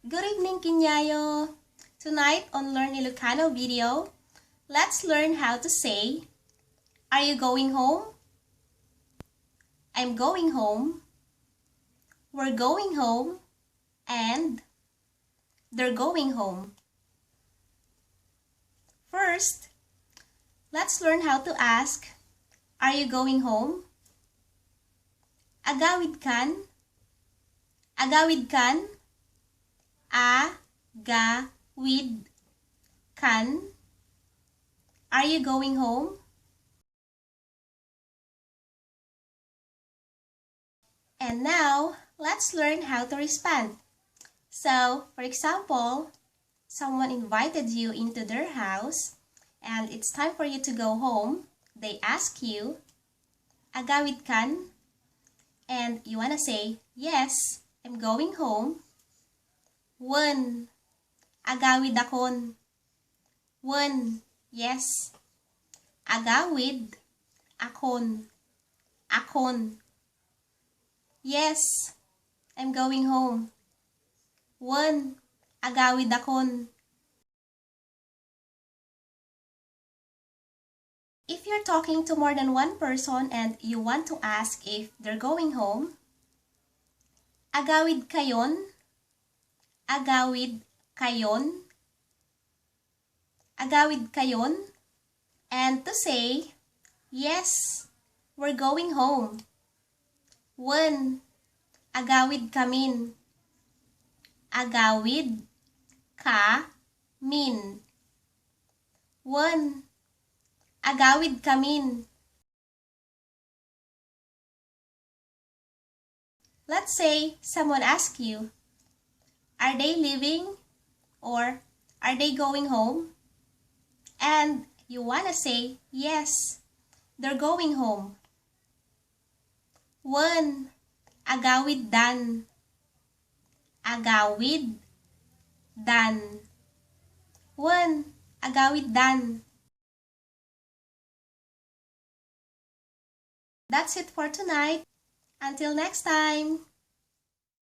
Good evening, Kinyayo! Tonight on Learn Ilocano video, let's learn how to say, Are you going home? I'm going home. We're going home. And they're going home. First, let's learn how to ask, Are you going home? Agawid kan? Agawid kan? Agawid kan? Are you going home? And now, let's learn how to respond. So, for example, someone invited you into their house and it's time for you to go home. They ask you, Agawid kan? And you wanna say, yes, I'm going home. Wen, agawid akon. Wen, yes. Agawid, akon. Akon. Yes, I'm going home. Wen, agawid akon. If you're talking to more than one person and you want to ask if they're going home, agawid kayon. Agawid kayon. Agawid kayon. And to say, yes, we're going home. Wen, agawid kamin. Agawid kamin. Wen, agawid kamin. Let's say someone asks you, are they leaving or are they going home? And you wanna say, yes, they're going home. Wen, agawid dan. Agawid dan. Wen, agawid dan. That's it for tonight. Until next time.